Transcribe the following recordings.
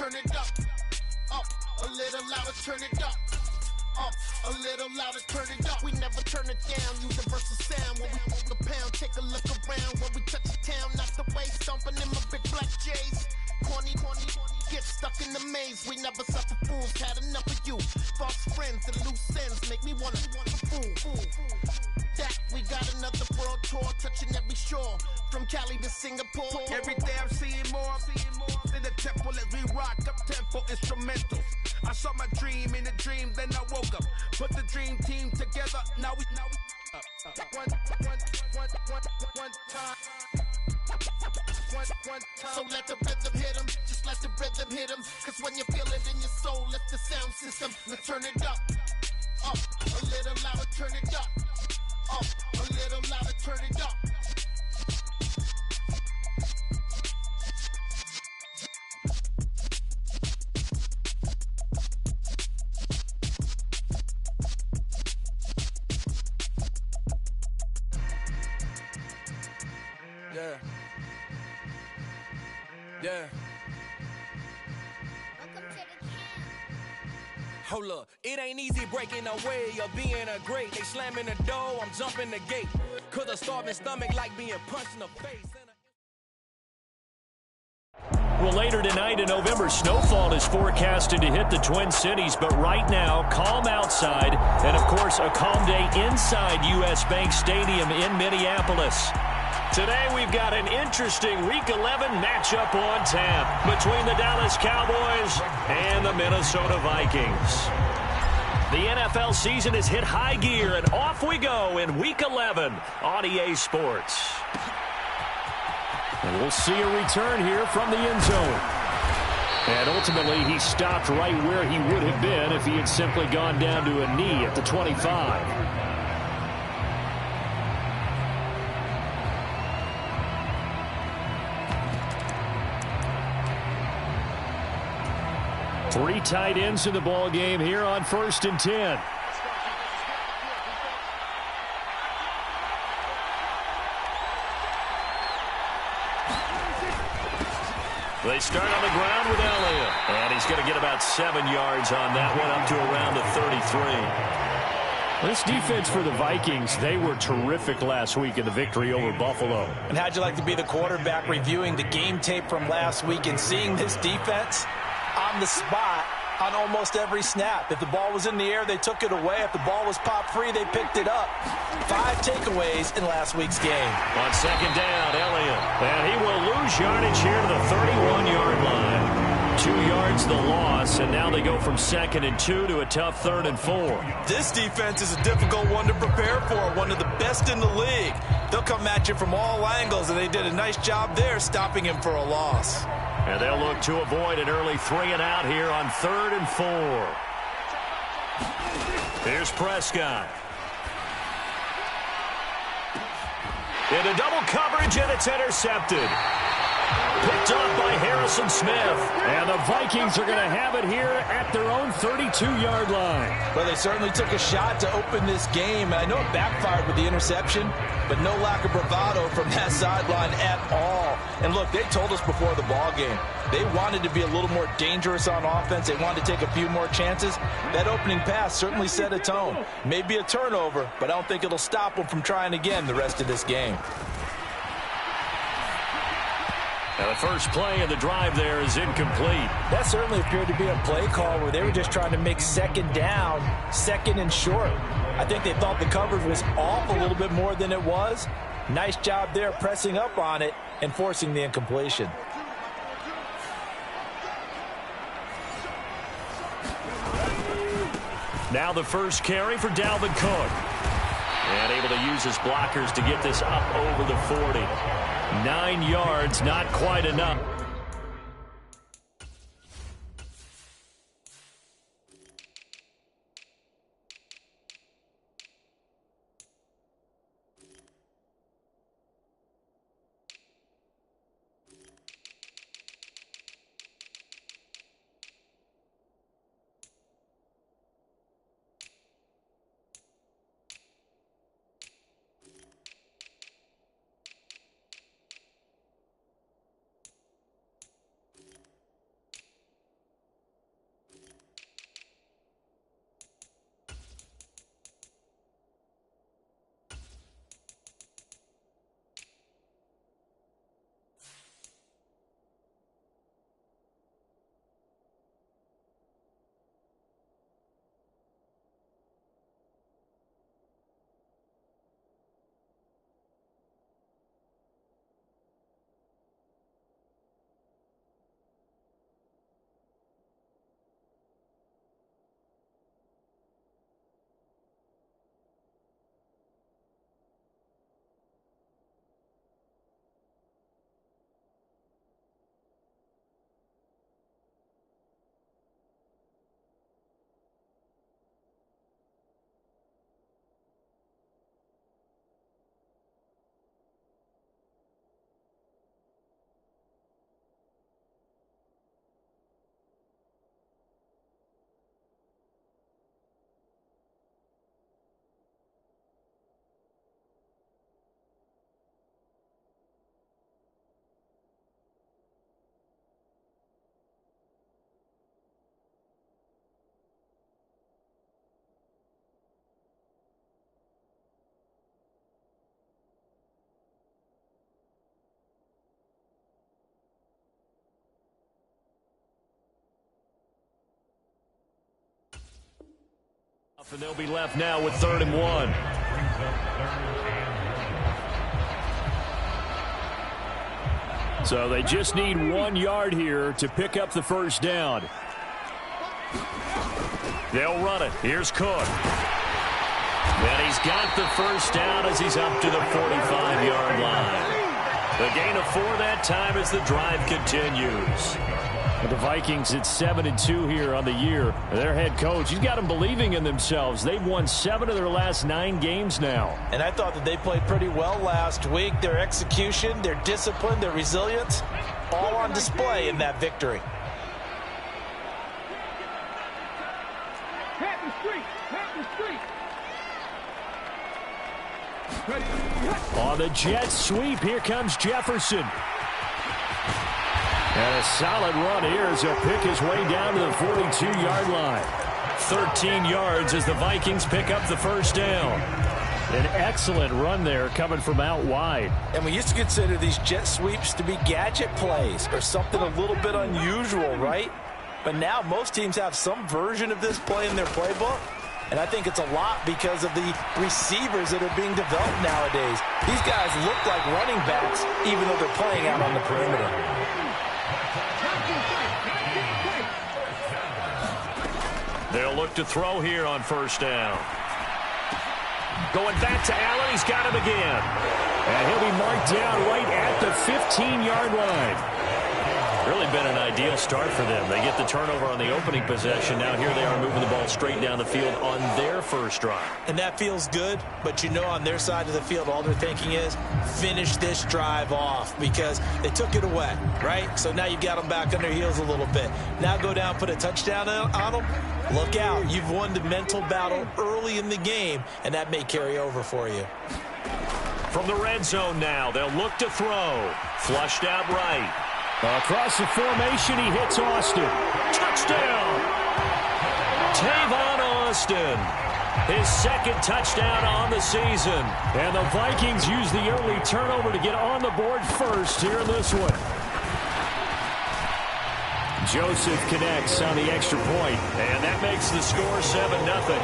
turn it up. Up, a little louder, turn it up. Up, a little louder, turn it up. We never turn it down, universal sound. When we hold the pound, take a look around. When we touch the town, not the way, stomping in my big black J's. Corny, get stuck in the maze. We never suffer fools, had enough of you. False friends and loose ends make me wanna fool. That we got another world tour, touching every shore, from Cali to Singapore. Every day I'm seeing more in the temple as we rock up tempo instrumentals. I saw my dream in a dream, then I woke up. Put the dream team together. Now we one time. So let the rhythm hit 'em, just let the rhythm hit 'em. Cause when you feel it in your soul, lift the sound system. Let's turn it up, a little louder, turn it up, a little louder, turn it up. Yeah. Hold up, it ain't easy breaking away or being a great. They slamming the door, I'm jumping the gate. Cause a starving stomach like being punched in the face. Well, later tonight in November, snowfall is forecasted to hit the Twin Cities, but right now, calm outside, and of course, a calm day inside U.S. Bank Stadium in Minneapolis. Today, we've got an interesting Week 11 matchup on tap between the Dallas Cowboys and the Minnesota Vikings. The NFL season has hit high gear, and off we go in Week 11 on EA Sports. And we'll see a return here from the end zone. And ultimately, he stopped right where he would have been if he had simply gone down to a knee at the 25. Three tight ends in the ball game here on 1st and 10. They start on the ground with Elliott. And he's going to get about 7 yards on that one, up to around the 33. This defense for the Vikings, they were terrific last week in the victory over Buffalo. And how'd you like to be the quarterback reviewing the game tape from last week and seeing this defense on the spot on almost every snap? If the ball was in the air, they took it away. If the ball was popped free, they picked it up. 5 takeaways in last week's game. On second down, Elliott. And he will lose yardage here to the 31-yard line. 2 yards the loss, and now they go from 2nd and 2 to a tough 3rd and 4. This defense is a difficult one to prepare for, one of the best in the league. They'll come at you from all angles, and they did a nice job there stopping him for a loss. And they'll look to avoid an early 3 and out here on 3rd and 4. Here's Prescott. Into double coverage, and it's intercepted. Picked up by Harrison Smith. And the Vikings are going to have it here at their own 32-yard line. Well, they certainly took a shot to open this game. And I know it backfired with the interception, but no lack of bravado from that sideline at all. And look, they told us before the ball game, they wanted to be a little more dangerous on offense. They wanted to take a few more chances. That opening pass certainly set a tone. Maybe a turnover, but I don't think it'll stop them from trying again the rest of this game. Now the first play of the drive there is incomplete. That certainly appeared to be a play call where they were just trying to make second down, second and short. I think they thought the coverage was off a little bit more than it was. Nice job there pressing up on it and forcing the incompletion. Now the first carry for Dalvin Cook. And able to use his blockers to get this up over the 40. 9 yards, not quite enough. And they'll be left now with 3rd and 1. So they just need 1 yard here to pick up the first down. They'll run it. Here's Cook. And he's got the first down as he's up to the 45-yard line. The gain of 4 that time as the drive continues. The Vikings at 7-2 here on the year. Their head coach, he's got them believing in themselves. They've won 7 of their last 9 games now. And I thought that they played pretty well last week. Their execution, their discipline, their resilience, all on display in that victory. On the jet sweep, here comes Jefferson. And a solid run here as he'll pick his way down to the 42-yard line. 13 yards as the Vikings pick up the first down. An excellent run there coming from out wide. And we used to consider these jet sweeps to be gadget plays or something a little bit unusual, right? But now most teams have some version of this play in their playbook. And I think it's a lot because of the receivers that are being developed nowadays. These guys look like running backs even though they're playing out on the perimeter. They'll look to throw here on first down. Going back to Allen. He's got him again. And he'll be marked down right at the 15-yard line. Really been an ideal start for them. They get the turnover on the opening possession. Now here they are moving the ball straight down the field on their first drive. And that feels good, but you know on their side of the field all they're thinking is finish this drive off because they took it away, right? So now you've got them back on their heels a little bit. Now go down, put a touchdown on them. Look out. You've won the mental battle early in the game, and that may carry over for you. From the red zone now, they'll look to throw. Flushed out right. Across the formation, he hits Austin. Touchdown! Tavon Austin. His 2nd touchdown on the season. And the Vikings use the early turnover to get on the board first here in this one. Joseph connects on the extra point, and that makes the score 7-0.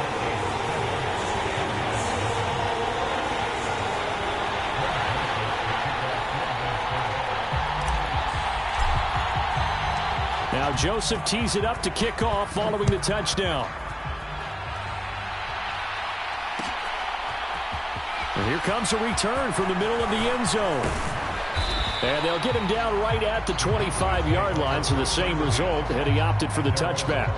Now Joseph tees it up to kick off following the touchdown. And here comes a return from the middle of the end zone. And they'll get him down right at the 25-yard line, so the same result had he opted for the touchback.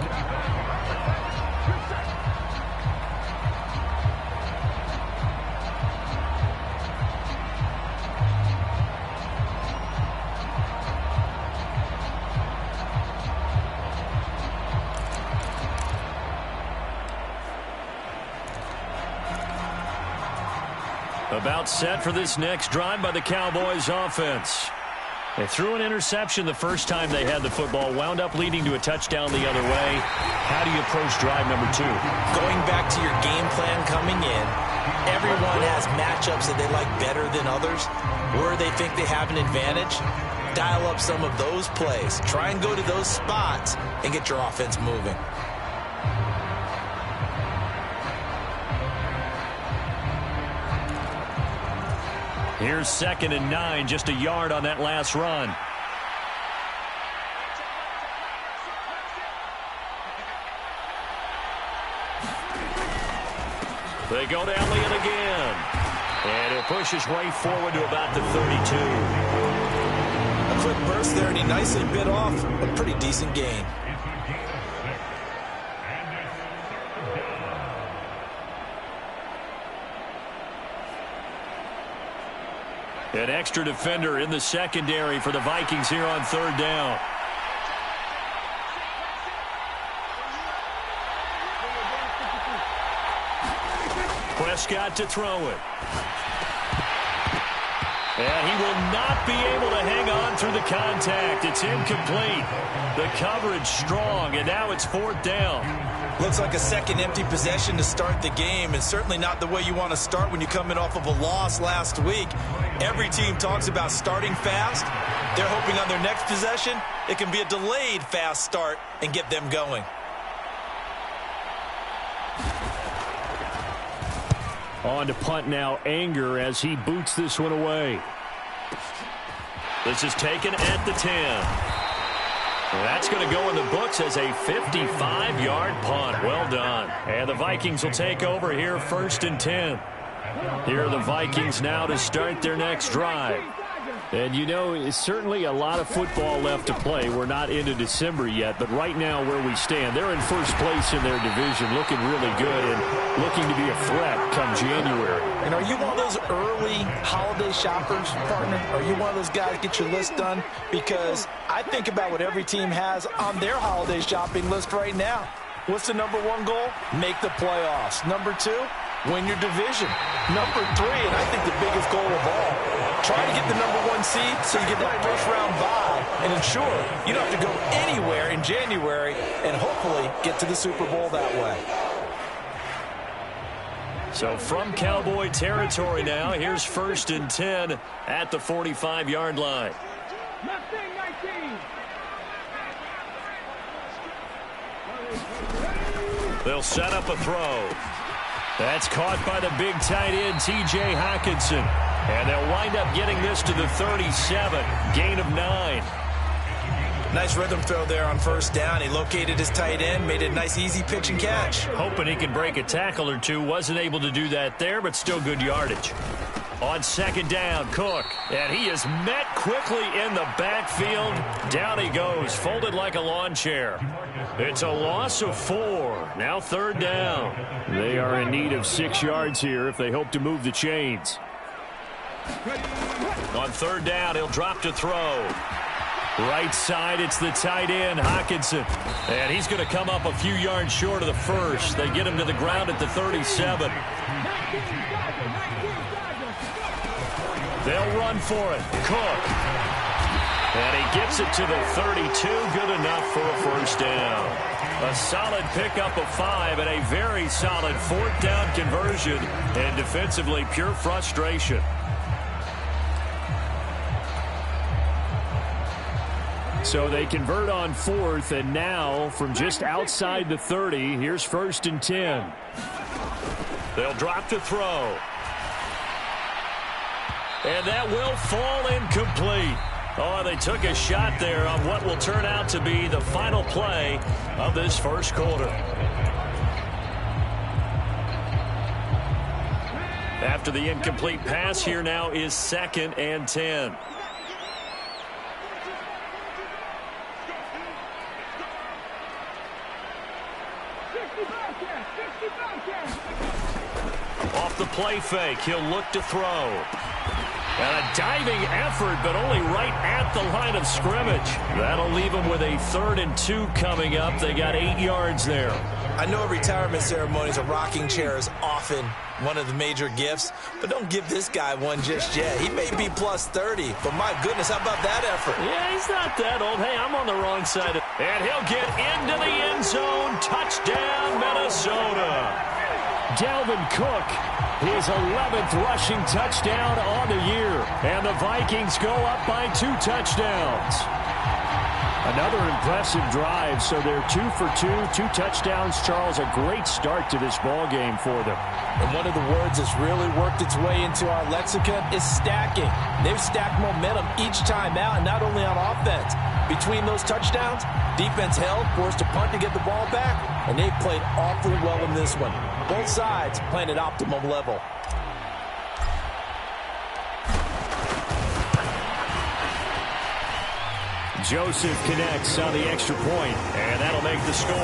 About set for this next drive by the Cowboys offense. They threw an interception the first time they had the football, wound up leading to a touchdown the other way. How do you approach drive number 2? Going back to your game plan coming in, everyone has matchups that they like better than others, where they think they have an advantage. Dial up some of those plays. Try and go to those spots and get your offense moving. Here's 2nd and 9, just a yard on that last run. They go to Elliott again. And he'll push his way forward to about the 32. A quick burst there, and he nicely bit off a pretty decent gain. An extra defender in the secondary for the Vikings here on 3rd down. Prescott to throw it. And he will not be able to hang on through the contact. It's incomplete. The coverage strong, and now it's 4th down. Looks like a second empty possession to start the game, and certainly not the way you want to start when you're coming off of a loss last week. Every team talks about starting fast. They're hoping on their next possession it can be a delayed fast start and get them going. On to punt now, Anger, as he boots this one away. This is taken at the 10. That's going to go in the books as a 55-yard punt. Well done. And the Vikings will take over here, 1st and 10. Here are the Vikings now to start their next drive. And, you know, it's certainly a lot of football left to play. We're not into December yet, but right now where we stand, they're in first place in their division, looking really good and looking to be a threat come January. And are you one of those early holiday shoppers, partner? Are you one of those guys get your list done? Because I think about what every team has on their holiday shopping list right now. What's the number 1 goal? Make the playoffs. Number 2, win your division. Number 3, and I think the biggest goal of all, try to get the number 1 seed so you get that first-round bye and ensure you don't have to go anywhere in January and hopefully get to the Super Bowl that way. So from Cowboy territory now, here's 1st and 10 at the 45-yard line. They'll set up a throw. That's caught by the big tight end, T.J. Hockenson. And they'll wind up getting this to the 37, gain of 9. Nice rhythm throw there on 1st down. He located his tight end, made it a nice easy pitch and catch. Hoping he could break a tackle or two. Wasn't able to do that there, but still good yardage. On 2nd down, Cook. And he is met quickly in the backfield. Down he goes, folded like a lawn chair. It's a loss of 4. Now 3rd down. They are in need of 6 yards here if they hope to move the chains. On 3rd down, he'll drop to throw. Right side, it's the tight end, Hockenson. And he's going to come up a few yards short of the first. They get him to the ground at the 37. They'll run for it. Cook. And he gets it to the 32. Good enough for a 1st down. A solid pickup of 5 and a very solid 4th down conversion. And defensively, pure frustration. So they convert on 4th, and now from just outside the 30, here's 1st and 10. They'll drop to throw. And that will fall incomplete. Oh, they took a shot there on what will turn out to be the final play of this 1st quarter. After the incomplete pass, here now is 2nd and 10. Off the play fake, he'll look to throw. And a diving effort, but only right at the line of scrimmage. That'll leave him with a 3rd and 2 coming up. They got 8 yards there. I know retirement ceremonies, a rocking chair is often one of the major gifts, but don't give this guy one just yet. He may be plus 30, but my goodness, how about that effort? Yeah, he's not that old. Hey, I'm on the wrong side. And he'll get into the end zone. Touchdown, Minnesota. Dalvin Cook, his 11th rushing touchdown on the year. And the Vikings go up by 2 touchdowns. Another impressive drive, so they're 2 for 2, 2 touchdowns. Charles, a great start to this ball game for them. And one of the words that's really worked its way into our lexicon is stacking. They've stacked momentum each time out, and not only on offense. Between those touchdowns, defense held, forced to punt to get the ball back, and they've played awfully well in this one. Both sides playing at optimum level. Joseph connects on the extra point, and that'll make the score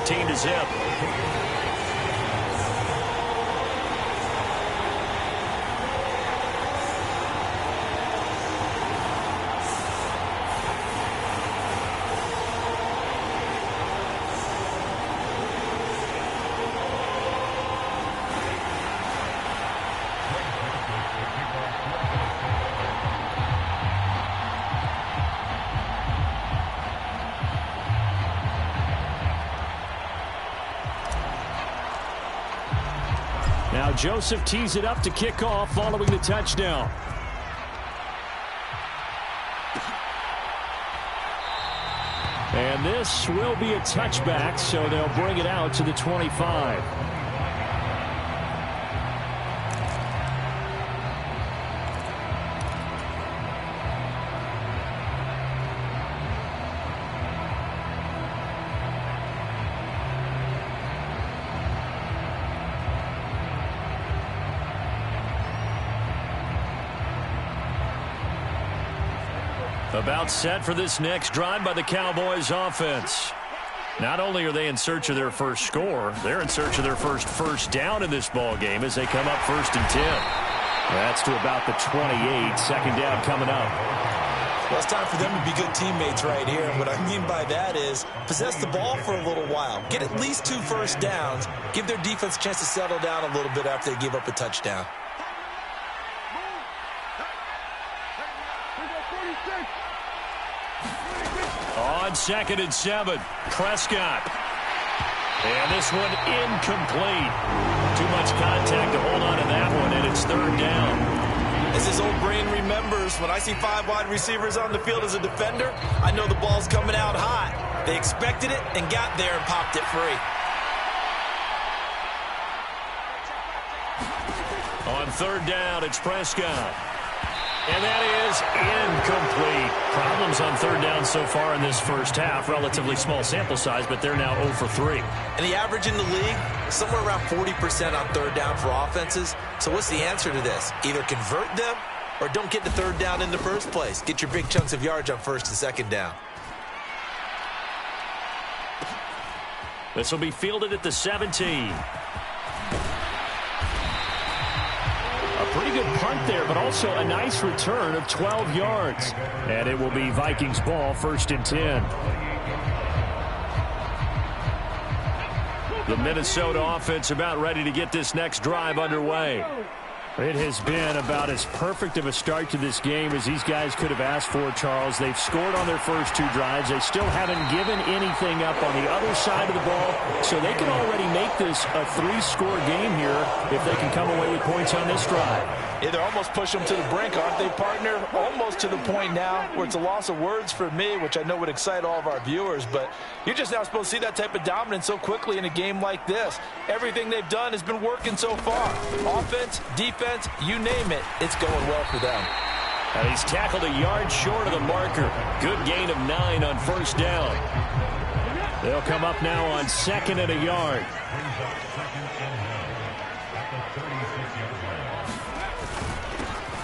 14-0. Now Joseph tees it up to kick off following the touchdown. And this will be a touchback, so they'll bring it out to the 25. About set for this next drive by the Cowboys offense. Not only are they in search of their first score, they're in search of their first down in this ball game as they come up 1st and 10. That's to about the 28. Second down coming up. Well, it's time for them to be good teammates right here. And what I mean by that is possess the ball for a little while. Get at least 2 first downs. Give their defense a chance to settle down a little bit after they give up a touchdown. On 2nd and 7, Prescott. And this one incomplete. Too much contact to hold on to that one, and it's 3rd down. As his old brain remembers, when I see 5 wide receivers on the field as a defender, I know the ball's coming out hot. They expected it and got there and popped it free. On 3rd down, it's Prescott. And that is incomplete. Problems on 3rd down so far in this first half. Relatively small sample size, but they're now 0 for 3. And the average in the league, somewhere around 40% on 3rd down for offenses. So what's the answer to this? Either convert them or don't get the 3rd down in the first place. Get your big chunks of yards on 1st and 2nd down. This will be fielded at the 17. Pretty good punt there, but also a nice return of 12 yards. And it will be Vikings ball, 1st and 10. The Minnesota offense about ready to get this next drive underway. It has been about as perfect of a start to this game as these guys could have asked for, Charles. They've scored on their first 2 drives. They still haven't given anything up on the other side of the ball, so they can already make this a 3-score game here if they can come away with points on this drive. Yeah, they're almost pushing them to the brink, aren't they, partner? Almost to the point now where it's a loss of words for me, which I know would excite all of our viewers, but you're just not supposed to see that type of dominance so quickly in a game like this. Everything they've done has been working so far. Offense, defense, you name it, it's going well for them. And he's tackled a yard short of the marker. Good gain of 9 on 1st down. They'll come up now on 2nd and a yard.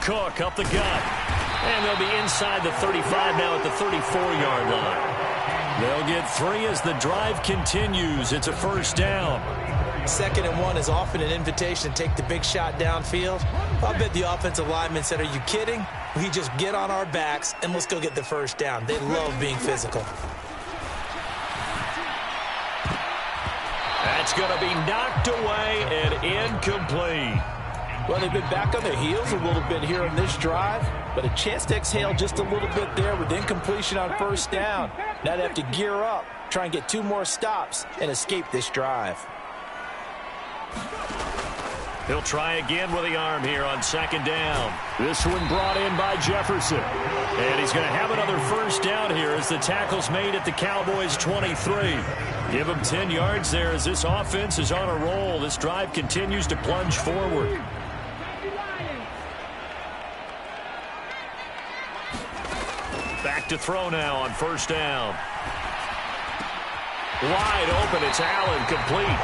Cook up the gut. And they'll be inside the 35 now at the 34-yard line. They'll get 3 as the drive continues. It's a 1st down. 2nd and 1 is often an invitation to take the big shot downfield. I bet the offensive lineman said, are you kidding? We just get on our backs and let's go get the 1st down. They love being physical. That's going to be knocked away and incomplete. Well, they've been back on their heels a little bit here on this drive, but a chance to exhale just a little bit there with incompletion on 1st down. Now they have to gear up, try and get 2 more stops, and escape this drive. He'll try again with the arm here on 2nd down. This one brought in by Jefferson. And he's going to have another 1st down here as the tackle's made at the Cowboys' 23. Give him 10 yards there as this offense is on a roll. This drive continues to plunge forward. Back to throw now on 1st down. Wide open, it's Allen, complete.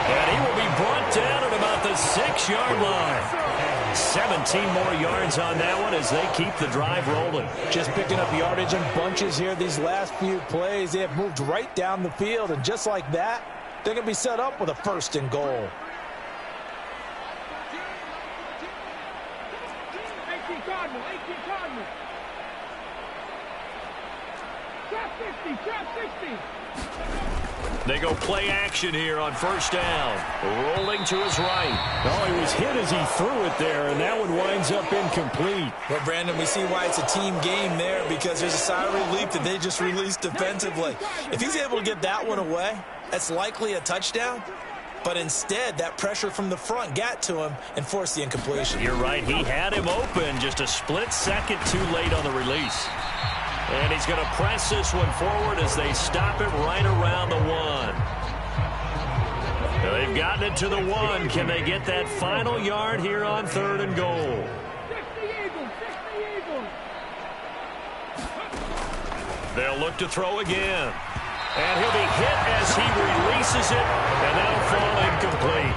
And he will be brought down at about the 6-yard line. 17 more yards on that one as they keep the drive rolling. Just picking up yardage in bunches here these last few plays. They have moved right down the field, and just like that, they're going to be set up with a 1st and goal. They go play action here on 1st down. Rolling to his right. Oh, he was hit as he threw it there, and that one winds up incomplete. Well, Brandon, we see why it's a team game there, because there's a sigh of relief that they just released defensively. If he's able to get that one away, that's likely a touchdown. But instead, that pressure from the front got to him and forced the incompletion. You're right. He had him open just a split second too late on the release. And he's going to press this one forward as they stop it right around the 1. Now they've gotten it to the 1. Can they get that final yard here on 3rd and goal? They'll look to throw again. And he'll be hit as he releases it, and that'll fall incomplete.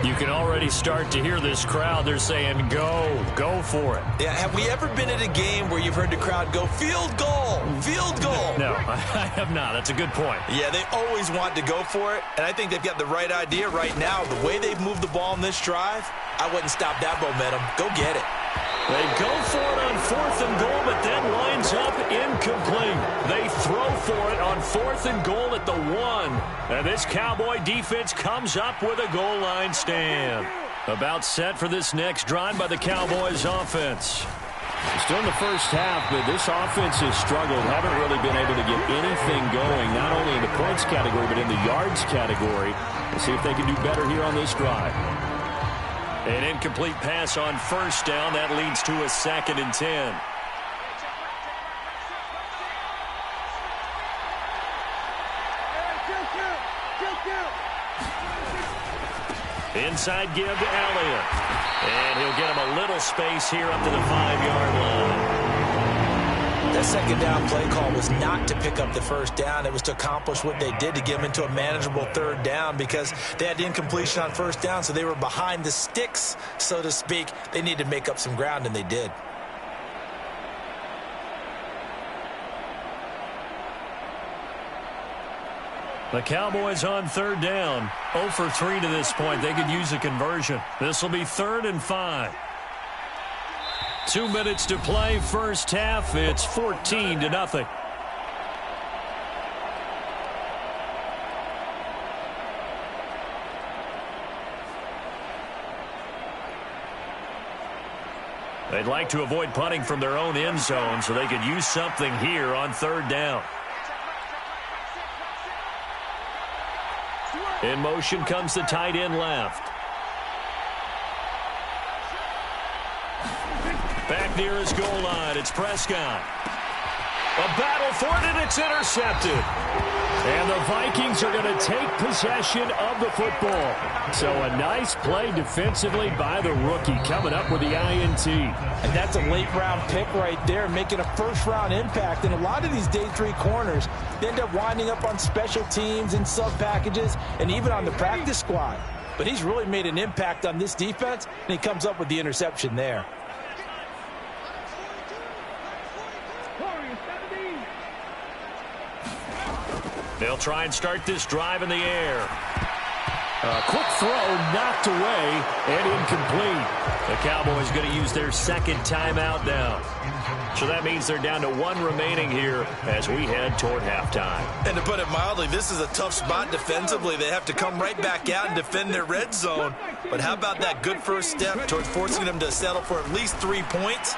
You can already start to hear this crowd. They're saying, go for it. Yeah, have we ever been at a game where you've heard the crowd go, field goal, field goal? No, I have not. That's a good point. Yeah, they always want to go for it, and I think they've got the right idea right now. The way they've moved the ball in this drive, I wouldn't stop that momentum. Go get it. They go for it on 4th and goal, but then lines up incomplete. They throw for it on 4th and goal at the 1. And this Cowboy defense comes up with a goal line stand. About set for this next drive by the Cowboys offense. Still in the first half, but this offense has struggled. Haven't really been able to get anything going, not only in the points category, but in the yards category. We'll see if they can do better here on this drive. An incomplete pass on 1st down. That leads to a 2nd and 10. Inside give to Elliott. And he'll get him a little space here up to the 5-yard line. That 2nd down play call was not to pick up the 1st down. It was to accomplish what they did to get them into a manageable 3rd down because they had incompletion on 1st down, so they were behind the sticks, so to speak. They needed to make up some ground, and they did. The Cowboys on 3rd down. 0 for 3 to this point. They could use a conversion. This will be 3rd and 5. 2 minutes to play, first half. It's 14-0. They'd like to avoid punting from their own end zone so they could use something here on 3rd down. In motion comes the tight end left. Back near his goal line, it's Prescott. A battle for it, and it's intercepted. And the Vikings are going to take possession of the football. So a nice play defensively by the rookie, coming up with the INT. And that's a late-round pick right there, making a first-round impact. And a lot of these day 3 corners, they end up winding up on special teams and sub-packages and even on the practice squad. But he's really made an impact on this defense, and he comes up with the interception there. They'll try and start this drive in the air. A quick throw knocked away and incomplete. The Cowboys going to use their 2nd timeout now. So that means they're down to 1 remaining here as we head toward halftime. And to put it mildly, this is a tough spot defensively. They have to come right back out and defend their red zone. But how about that good first step towards forcing them to settle for at least 3 points?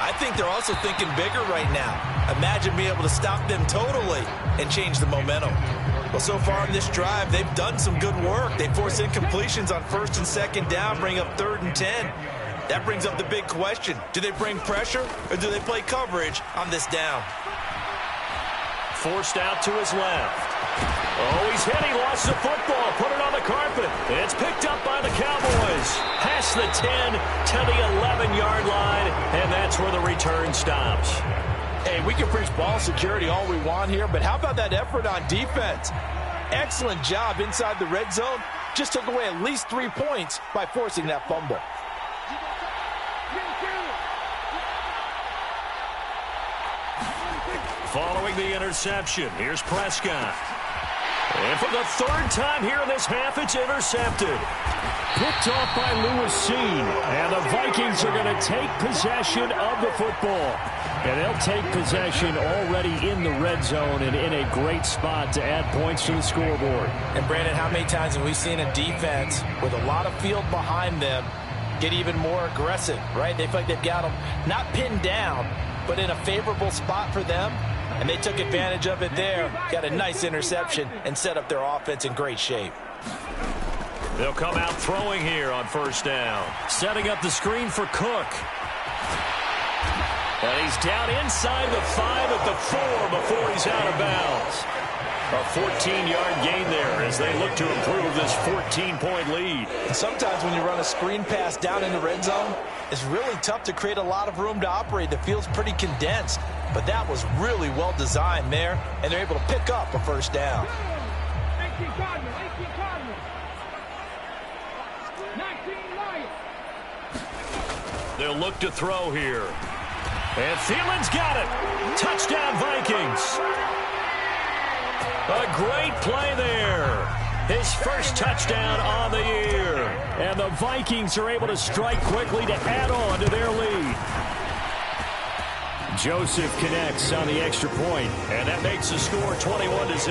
I think they're also thinking bigger right now. Imagine being able to stop them totally and change the momentum. Well, so far in this drive, they've done some good work. They force incompletions on 1st and 2nd down, bring up 3rd and 10. That brings up the big question. Do they bring pressure or do they play coverage on this down? Forced out to his left. Oh, he's hit. He lost the football. Put it on the carpet. It's picked up by the Cowboys. Past the 10 to the 11-yard line, and that's where the return stops. Hey, we can preach ball security all we want here, but how about that effort on defense? Excellent job inside the red zone. Just took away at least 3 points by forcing that fumble. Following the interception, here's Prescott. And for the 3rd time here in this half, it's intercepted. Picked off by Lewis. And the Vikings are going to take possession of the football. And they'll take possession already in the red zone and in a great spot to add points to the scoreboard. And Brandon, how many times have we seen a defense with a lot of field behind them get even more aggressive, right? They feel like they've got them not pinned down, but in a favorable spot for them. And they took advantage of it there. Got a nice interception and set up their offense in great shape. They'll come out throwing here on 1st down. Setting up the screen for Cook. And he's down inside the 5 at the 4 before he's out of bounds. A 14-yard gain there as they look to improve this 14-point lead. And sometimes when you run a screen pass down in the red zone, it's really tough to create a lot of room to operate. The field's pretty condensed. But that was really well designed there, and they're able to pick up a 1st down. They'll look to throw here. And Thielen's got it. Touchdown, Vikings. A great play there. His first touchdown on the year. And the Vikings are able to strike quickly to add on to their lead. Joseph connects on the extra point, and that makes the score 21-0.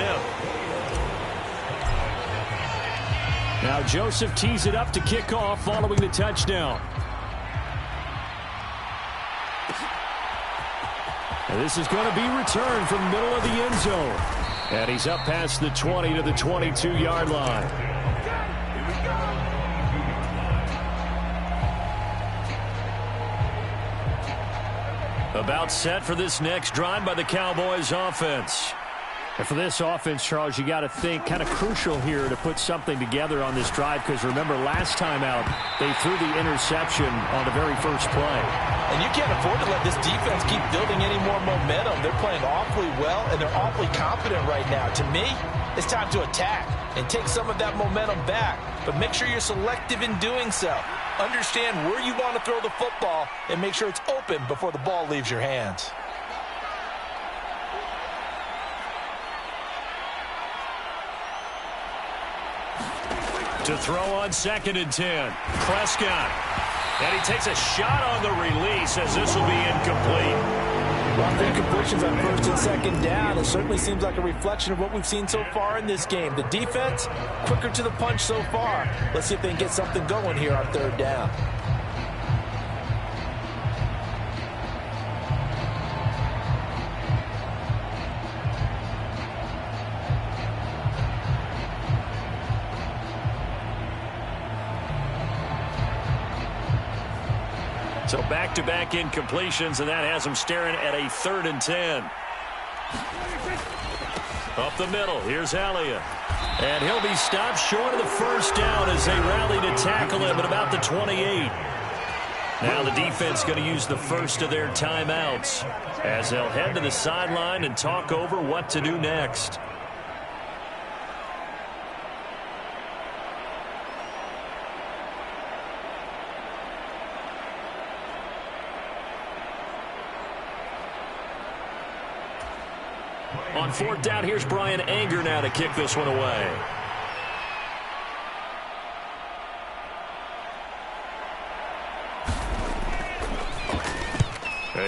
Now Joseph tees it up to kick off following the touchdown. And this is going to be returned from the middle of the end zone. And he's up past the 20 to the 22-yard line. About set for this next drive by the Cowboys offense. And for this offense, Charles, you got to think kind of crucial here to put something together on this drive, because remember last time out they threw the interception on the very first play. And you can't afford to let this defense keep building any more momentum. They're playing awfully well, and they're awfully confident right now. To me, it's time to attack and take some of that momentum back. But make sure you're selective in doing so. Understand where you want to throw the football and make sure it's open before the ball leaves your hands. To throw on 2nd and 10. Prescott. And he takes a shot on the release as this will be incomplete. Well, the incompletions on 1st and 2nd down, it certainly seems like a reflection of what we've seen so far in this game. The defense, quicker to the punch so far. Let's see if they can get something going here on 3rd down. So back-to-back incompletions, and that has them staring at a 3rd and 10. Up the middle, here's Elliott. And he'll be stopped short of the first down as they rally to tackle him at about the 28. Now the defense going to use the first of their timeouts as they'll head to the sideline and talk over what to do next. On 4th down, here's Brian Anger now to kick this one away.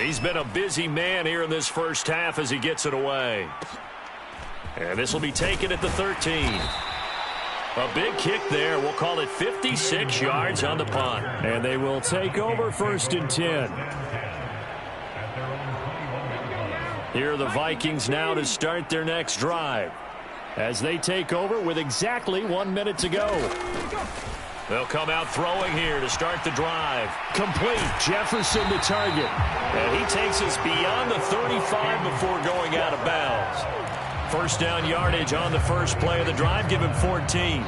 He's been a busy man here in this first half as he gets it away. And this will be taken at the 13. A big kick there. We'll call it 56 yards on the punt. And they will take over 1st and 10. Here are the Vikings now to start their next drive as they take over with exactly 1 minute to go. They'll come out throwing here to start the drive. Complete. Jefferson the target. And he takes us beyond the 35 before going out of bounds. First down yardage on the first play of the drive. Give him 14.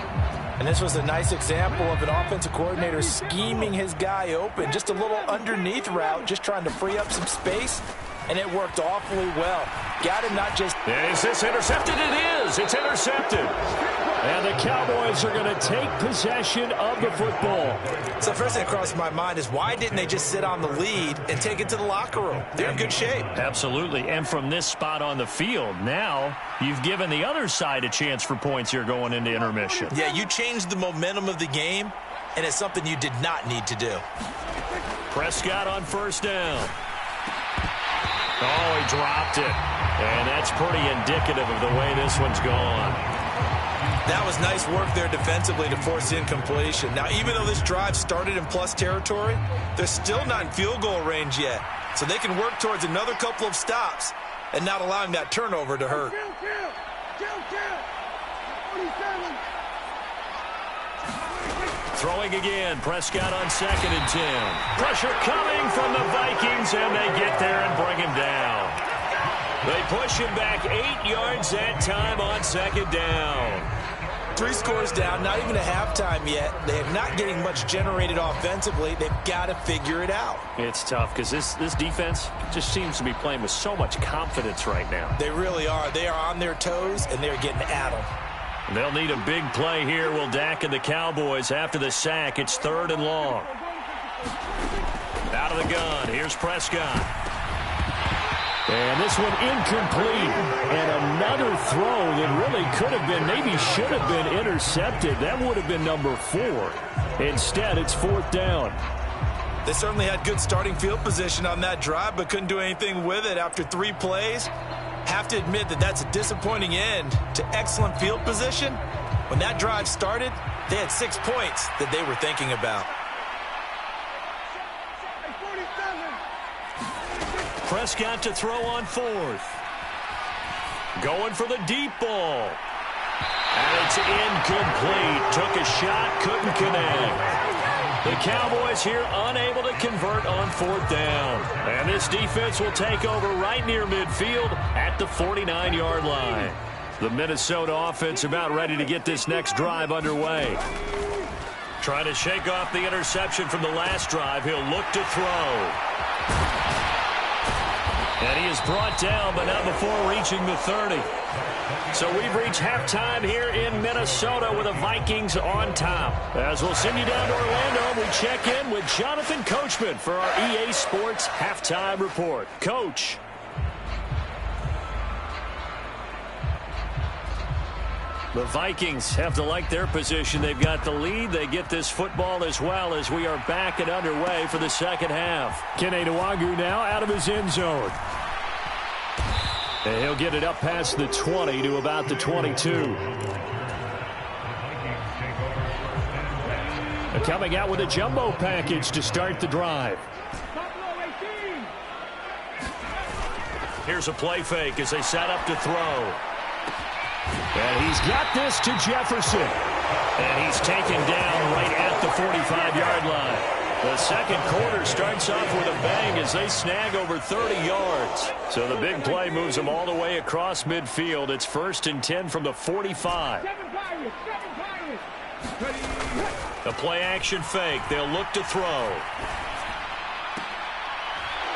And this was a nice example of an offensive coordinator scheming his guy open. Just a little underneath route, just trying to free up some space. And it worked awfully well. Got him not just... And is this intercepted? It is. It's intercepted. And the Cowboys are going to take possession of the football. So the first thing that crossed my mind is why didn't they just sit on the lead and take it to the locker room? They're in good shape. Absolutely. And from this spot on the field, now you've given the other side a chance for points here going into intermission. Yeah, you changed the momentum of the game, and it's something you did not need to do. Prescott on 1st down. Oh, he dropped it. And that's pretty indicative of the way this one's gone. That was nice work there defensively to force the incompletion. Now, even though this drive started in plus territory, they're still not in field goal range yet. So they can work towards another couple of stops and not allowing that turnover to hurt. Throwing again, Prescott on 2nd and 10. Pressure coming from the Vikings, and they get there and bring him down. They push him back 8 yards that time on 2nd down. 3 scores down, not even a halftime yet. They are not getting much generated offensively. They've got to figure it out. It's tough because this defense just seems to be playing with so much confidence right now. They really are. They are on their toes, and they're getting at them. They'll need a big play here. Will Dak and the Cowboys after the sack. It's 3rd and long. Out of the gun. Here's Prescott. And this one incomplete. And another throw that really could have been, maybe should have been intercepted. That would have been number 4. Instead, it's 4th down. They certainly had good starting field position on that drive, but couldn't do anything with it after 3 plays. Have to admit that that's a disappointing end to excellent field position. When that drive started, they had 6 points that they were thinking about. Prescott to throw on 4th. Going for the deep ball. And it's incomplete. Took a shot, couldn't connect. The Cowboys here unable to convert on 4th down. And this defense will take over right near midfield at the 49-yard line. The Minnesota offense about ready to get this next drive underway. Trying to shake off the interception from the last drive. He'll look to throw. And he is brought down, but not before reaching the 30. So we've reached halftime here in Minnesota with the Vikings on top. As we'll send you down to Orlando, we check in with Jonathan Coachman for our EA Sports Halftime Report. Coach. The Vikings have to like their position. They've got the lead. They get this football as well as we are back and underway for the second half. Kene Nwangwu now out of his end zone. And he'll get it up past the 20 to about the 22. Coming out with a jumbo package to start the drive. Here's a play fake as they set up to throw. And he's got this to Jefferson. And he's taken down right at the 45-yard line. The second quarter starts off with a bang as they snag over 30 yards. So the big play moves them all the way across midfield. It's 1st and 10 from the 45. The play action fake. They'll look to throw.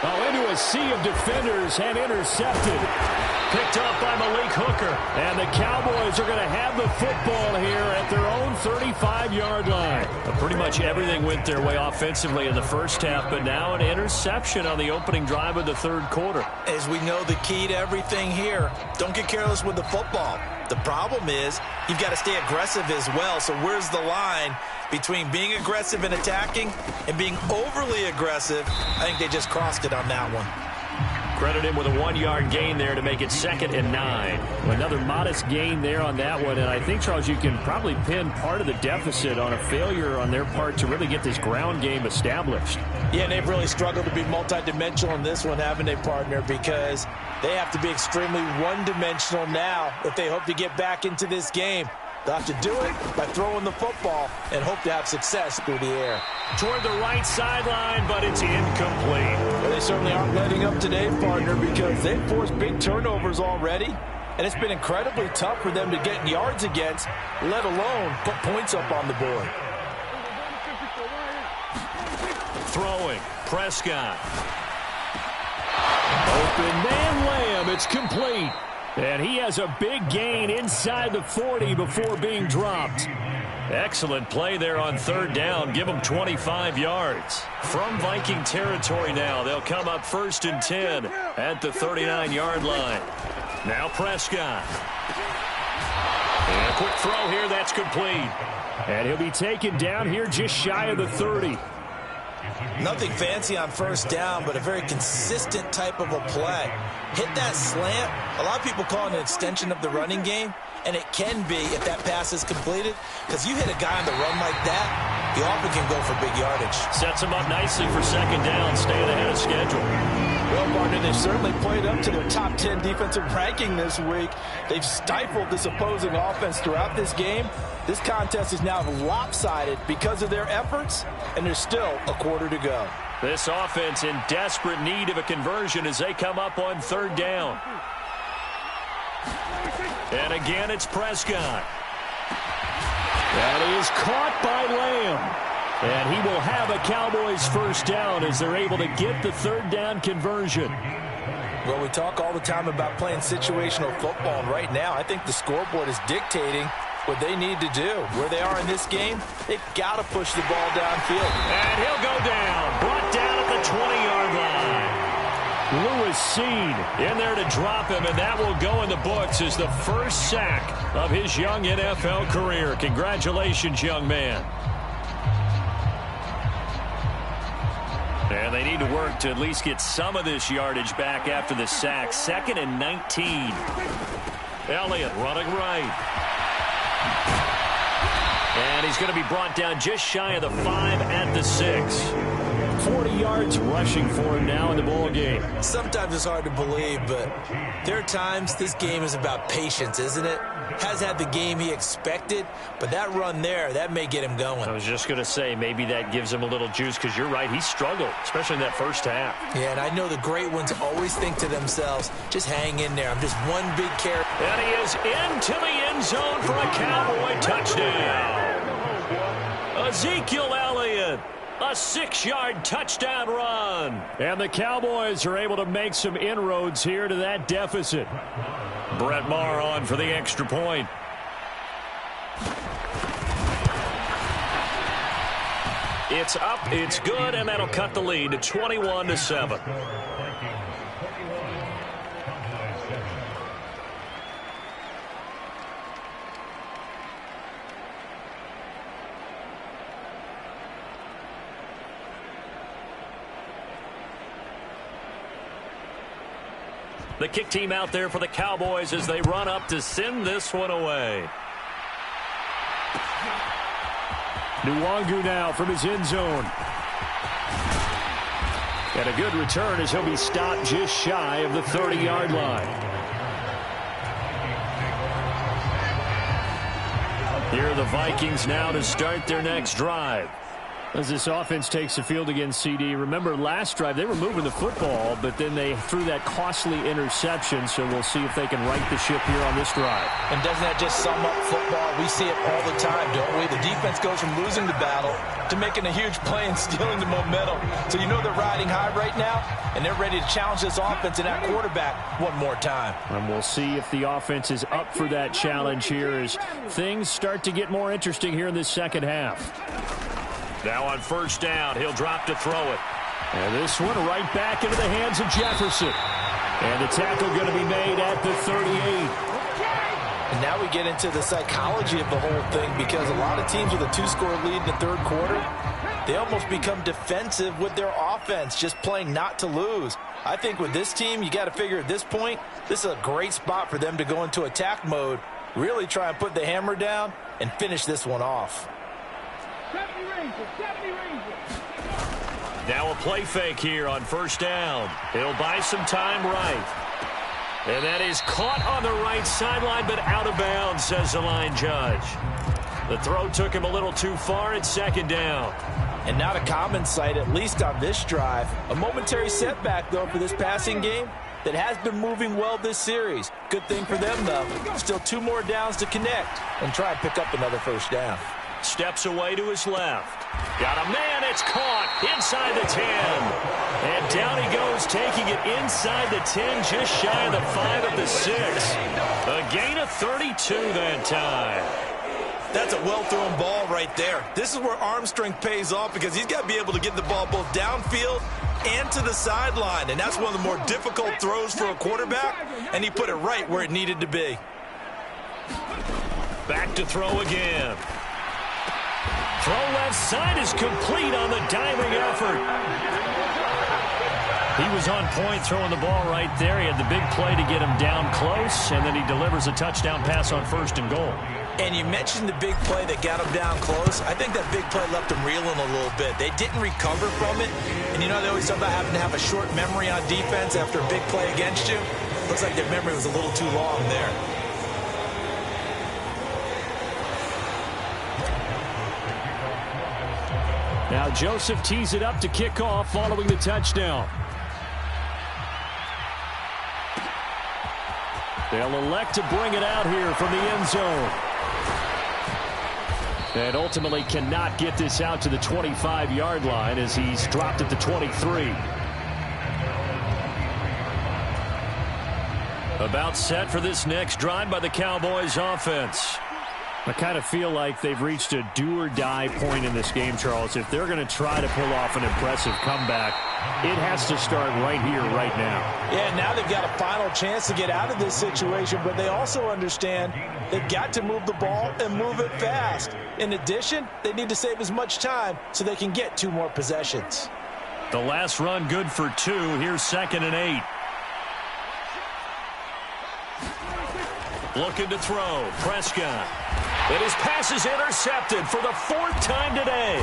Oh, into a sea of defenders and intercepted. Picked up by Malik Hooker. And the Cowboys are going to have the football here at their own 35-yard line. Pretty much everything went their way offensively in the first half, but now an interception on the opening drive of the 3rd quarter. As we know, the key to everything here, don't get careless with the football. The problem is you've got to stay aggressive as well. So where's the line between being aggressive and attacking and being overly aggressive? I think they just crossed it on that one. Credit him with a 1-yard gain there to make it 2nd and 9. Another modest gain there on that one, and I think, Charles, you can probably pin part of the deficit on a failure on their part to really get this ground game established. Yeah, and they've really struggled to be multidimensional in this one, haven't they, partner? Because they have to be extremely one-dimensional now if they hope to get back into this game. They'll have to do it by throwing the football and hope to have success through the air. Toward the right sideline, but it's incomplete. Well, they certainly aren't letting up today, partner, because they've forced big turnovers already. And it's been incredibly tough for them to get yards against, let alone put points up on the board. Throwing. Prescott. Open man Lamb. It's complete. And he has a big gain inside the 40 before being dropped. Excellent play there on 3rd down. Give them 25 yards. From Viking territory now, they'll come up 1st and 10 at the 39-yard line. Now Prescott. And a quick throw here, that's complete. And he'll be taken down here just shy of the 30. Nothing fancy on 1st down, but a very consistent type of a play. Hit that slant. A lot of people call it an extension of the running game, and it can be if that pass is completed, because you hit a guy on the run like that, he often can go for big yardage. Sets him up nicely for 2nd down, staying ahead of schedule. Well, partner, they've certainly played up to their top 10 defensive ranking this week. They've stifled this opposing offense throughout this game. This contest is now lopsided because of their efforts, and there's still a quarter to go. This offense in desperate need of a conversion as they come up on 3rd down. And again, it's Prescott. That is caught by Lamb. And he will have a Cowboys 1st down as they're able to get the 3rd down conversion. Well, we talk all the time about playing situational football, and right now I think the scoreboard is dictating what they need to do. Where they are in this game, they've got to push the ball downfield. And he'll go down. Brought down at the 20-yard line. Lewis Seen in there to drop him, and that will go in the books as the first sack of his young NFL career. Congratulations, young man. And they need to work to at least get some of this yardage back after the sack. 2nd and 19. Elliott running right. And he's going to be brought down just shy of the 5 at the 6. 40 yards rushing for him now in the ball game. Sometimes it's hard to believe, but there are times this game is about patience, isn't it? Has had the game he expected, but that run there, that may get him going. I was just going to say, maybe that gives him a little juice, because you're right, he struggled, especially in that first half. Yeah, and I know the great ones always think to themselves, just hang in there. I'm just one big carry. And he is into the end zone for a Cowboy touchdown. Ezekiel Elliott. A 6-yard touchdown run. And the Cowboys are able to make some inroads here to that deficit. Brett Maher on for the extra point. It's up, it's good, and that'll cut the lead to 21-7. The kick team out there for the Cowboys as they run up to send this one away. Nwangu now from his end zone. And a good return as he'll be stopped just shy of the 30-yard line. Here are the Vikings now to start their next drive. As this offense takes the field against CD, remember last drive they were moving the football, but then they threw that costly interception, so we'll see if they can right the ship here on this drive. And doesn't that just sum up football? We see it all the time, don't we? The defense goes from losing the battle to making a huge play and stealing the momentum. So you know they're riding high right now, and they're ready to challenge this offense and that quarterback one more time. And we'll see if the offense is up for that challenge here as things start to get more interesting here in this second half. Now on first down, he'll drop to throw it. And this one right back into the hands of Jefferson. And the tackle going to be made at the 38. And now we get into the psychology of the whole thing, because a lot of teams with a 2-score lead in the third quarter, they almost become defensive with their offense, just playing not to lose. I think with this team, you got to figure at this point, this is a great spot for them to go into attack mode, really try and put the hammer down and finish this one off. Now a play fake here on first down. He'll buy some time right. And that is caught on the right sideline, but out of bounds, says the line judge. The throw took him a little too far at second down. And not a common sight, at least on this drive. A momentary setback, though, for this passing game that has been moving well this series. Good thing for them, though. Still 2 more downs to connect and try and pick up another first down. Steps away to his left. Got a man, it's caught inside the 10. And down he goes, taking it inside the 10, just shy of the 5 at the 6. A gain of 32 that time. That's a well-thrown ball right there. This is where arm strength pays off, because he's got to be able to get the ball both downfield and to the sideline. And that's one of the more difficult throws for a quarterback, and he put it right where it needed to be. Back to throw again. Throw left side is complete on the diving effort. He was on point throwing the ball right there. He had the big play to get him down close, and then he delivers a touchdown pass on first and goal. And you mentioned the big play that got him down close. I think that big play left him reeling a little bit. They didn't recover from it. And you know they always talk about having to have a short memory on defense after a big play against you. Looks like their memory was a little too long there. Now Joseph tees it up to kick off following the touchdown. They'll elect to bring it out here from the end zone. And ultimately cannot get this out to the 25-yard line as he's dropped at the 23. About set for this next drive by the Cowboys offense. I kind of feel like they've reached a do-or-die point in this game, Charles. If they're going to try to pull off an impressive comeback, it has to start right here, right now. Yeah, now they've got a final chance to get out of this situation, but they also understand they've got to move the ball and move it fast. In addition, they need to save as much time so they can get 2 more possessions. The last run good for 2. Here's 2nd and 8. Looking to throw. Prescott. And his pass is intercepted for the 4th time today.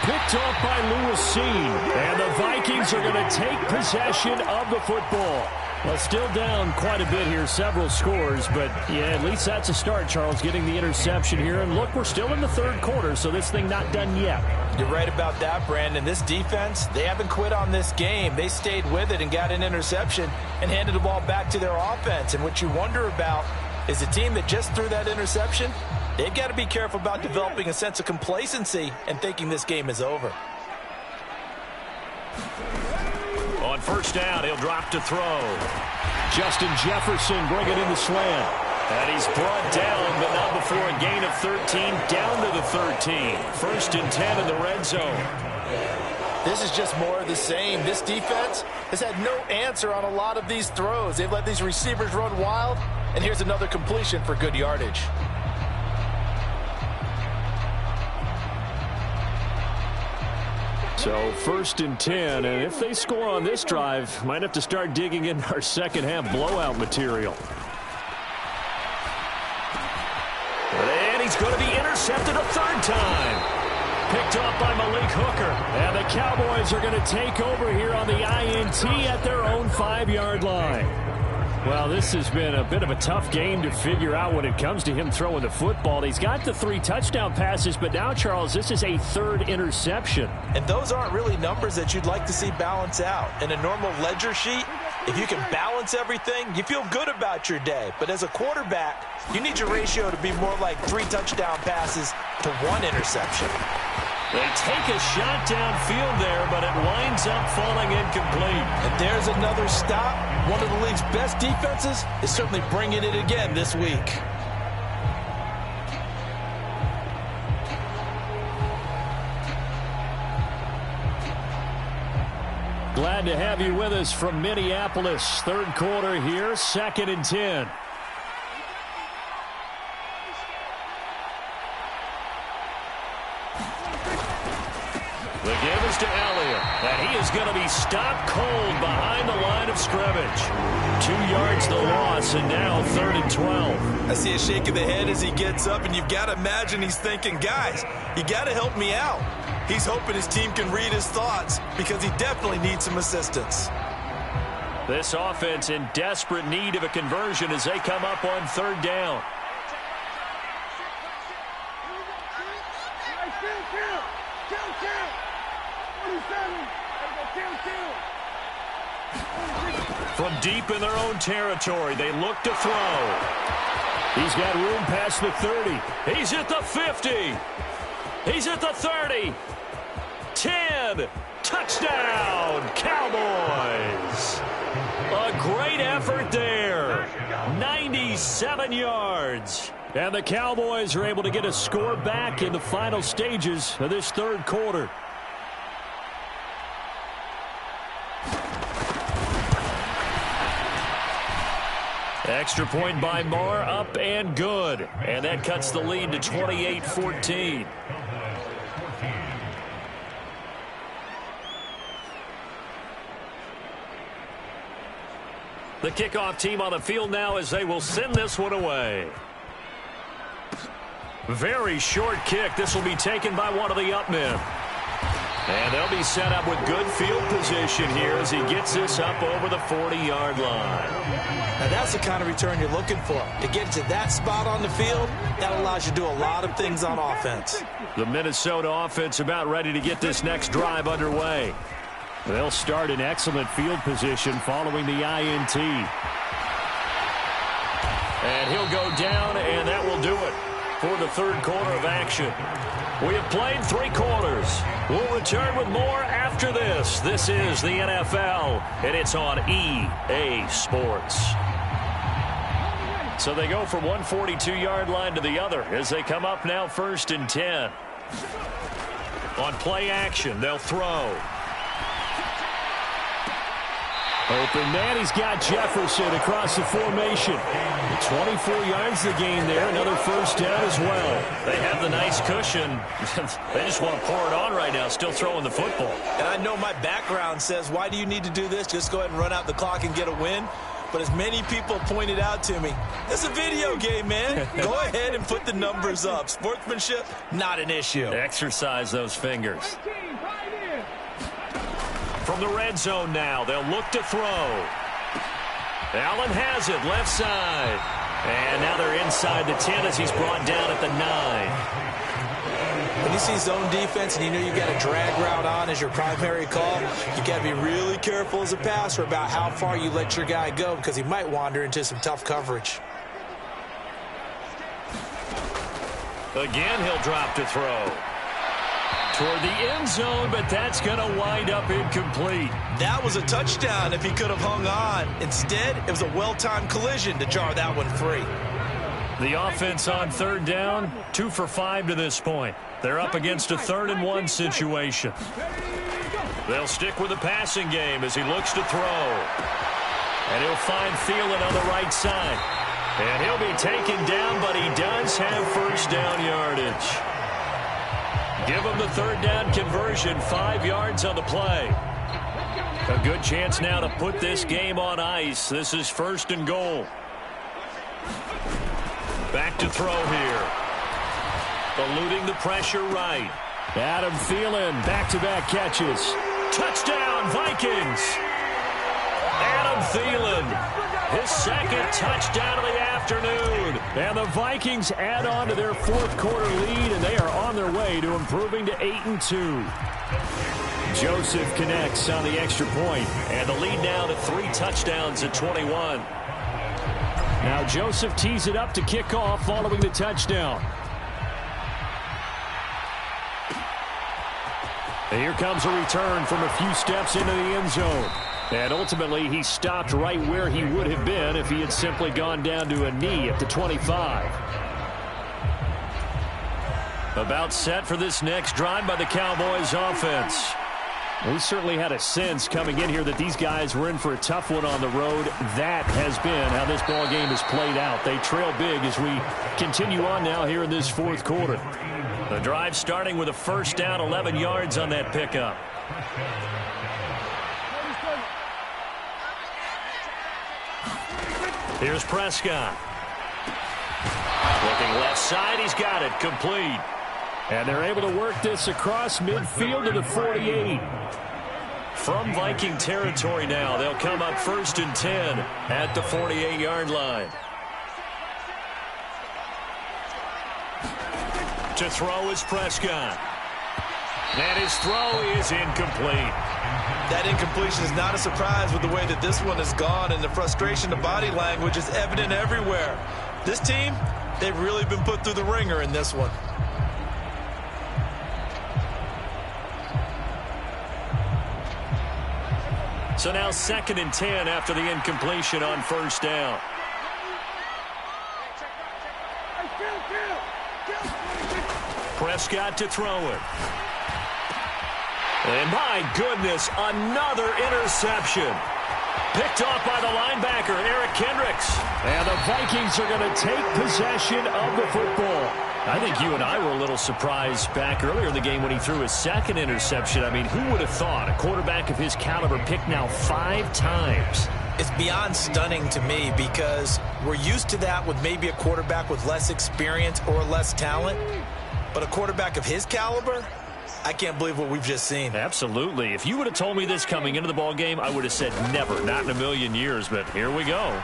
Picked off by Lewis Seen. And the Vikings are going to take possession of the football. Well, still down quite a bit here, several scores. But, yeah, at least that's a start, Charles, getting the interception here. And, look, we're still in the 3rd quarter, so this thing not done yet. You're right about that, Brandon. This defense, they haven't quit on this game. They stayed with it and got an interception and handed the ball back to their offense. And what you wonder about is the team that just threw that interception, they've got to be careful about developing a sense of complacency and thinking this game is over. On 1st down, he'll drop to throw. Justin Jefferson bring it in the slant. And he's brought down, but not before a gain of 13, down to the 13. 1st and 10 in the red zone. This is just more of the same. This defense has had no answer on a lot of these throws. They've let these receivers run wild, and here's another completion for good yardage. So 1st and 10, and if they score on this drive, might have to start digging in our second-half blowout material. And he's going to be intercepted a 3rd time. Picked off by Malik Hooker. And the Cowboys are going to take over here on the INT at their own 5-yard line. Well, this has been a bit of a tough game to figure out when it comes to him throwing the football. He's got the 3 touchdown passes, but now, Charles, this is a 3rd interception. And those aren't really numbers that you'd like to see balance out. In a normal ledger sheet, if you can balance everything, you feel good about your day. But as a quarterback, you need your ratio to be more like 3 touchdown passes to 1 interception. They take a shot downfield there, but it winds up falling incomplete. And there's another stop. One of the league's best defenses is certainly bringing it again this week. Glad to have you with us from Minneapolis. 3rd quarter here, 2nd and 10. The give is to Elliott, and he is going to be stopped cold behind the line of scrimmage. 2 yards the loss, and now 3rd and 12. I see a shake of the head as he gets up, and you've got to imagine he's thinking, guys, you got to help me out. He's hoping his team can read his thoughts because he definitely needs some assistance. This offense in desperate need of a conversion as they come up on 3rd down. From deep in their own territory, they look to throw. He's got room past the 30. He's at the 50. He's at the 30. 10. Touchdown, Cowboys. A great effort there. 97 yards. And the Cowboys are able to get a score back in the final stages of this 3rd quarter. Extra point by Marr, up and good. And that cuts the lead to 28-14. The kickoff team on the field now as they will send this one away. Very short kick. This will be taken by one of the up men. And they'll be set up with good field position here as he gets this up over the 40-yard line. Now that's the kind of return you're looking for. To get to that spot on the field, that allows you to do a lot of things on offense. The Minnesota offense about ready to get this next drive underway. They'll start in excellent field position following the INT. And he'll go down, and that will do it for the 3rd quarter of action. We have played 3 quarters. We'll return with more after this. This is the NFL, and it's on EA Sports. So they go from 142-yard line to the other as they come up now 1st and 10. On play action, they'll throw. Open man, he's got Jefferson across the formation. 24 yards the gain there, another first down as well. They have the nice cushion. They just want to pour it on right now, still throwing the football. And I know my background says, why do you need to do this? Just go ahead and run out the clock and get a win. But as many people pointed out to me, it's a video game, man. Go ahead and put the numbers up. Sportsmanship, not an issue. Exercise those fingers. From the red zone now, they'll look to throw. Allen has it, left side. And now they're inside the 10 as he's brought down at the 9. When you see zone defense and you know you got a drag route on as your primary call, you got to be really careful as a passer about how far you let your guy go because he might wander into some tough coverage. Again, he'll drop to throw. Toward the end zone, but that's going to wind up incomplete. That was a touchdown if he could have hung on. Instead, it was a well-timed collision to jar that one free. The offense on 3rd down, 2 for 5 to this point. They're up against a 3rd and 1 situation. They'll stick with the passing game as he looks to throw. And he'll find Thielen on the right side. And he'll be taken down, but he does have first down yardage. Give him the 3rd down conversion, 5 yards on the play. A good chance now to put this game on ice. This is 1st and goal. Back to throw here. Eluding the pressure right. Adam Thielen, back-to-back catches. Touchdown, Vikings! Adam Thielen, his 2nd touchdown of the afternoon. And the Vikings add on to their 4th quarter lead, and they are on their way to improving to 8-2. Joseph connects on the extra point, and the lead now to 3 touchdowns at 21. Now Joseph tees it up to kick off following the touchdown. And here comes a return from a few steps into the end zone. And ultimately, he stopped right where he would have been if he had simply gone down to a knee at the 25. About set for this next drive by the Cowboys offense. We certainly had a sense coming in here that these guys were in for a tough one on the road. That has been how this ball game has played out. They trail big as we continue on now here in this 4th quarter. The drive starting with a first down, 11 yards on that pickup. Here's Prescott. Looking left side, he's got it, complete. And they're able to work this across midfield to the 48. From Viking territory now, they'll come up 1st and 10 at the 48-yard line. To throw is Prescott. And his throw is incomplete. That incompletion is not a surprise with the way that this one has gone, and the frustration, the body language is evident everywhere. This team, they've really been put through the ringer in this one. So now 2nd and 10 after the incompletion on first down. Prescott to throw it. And my goodness, another interception. Picked off by the linebacker, Eric Kendricks. And the Vikings are going to take possession of the football. I think you and I were a little surprised back earlier in the game when he threw his 2nd interception. I mean, who would have thought a quarterback of his caliber picked now 5 times? It's beyond stunning to me because we're used to that with maybe a quarterback with less experience or less talent. But a quarterback of his caliber, I can't believe what we've just seen. Absolutely. If you would have told me this coming into the ball game, I would have said never, not in a million years. But here we go.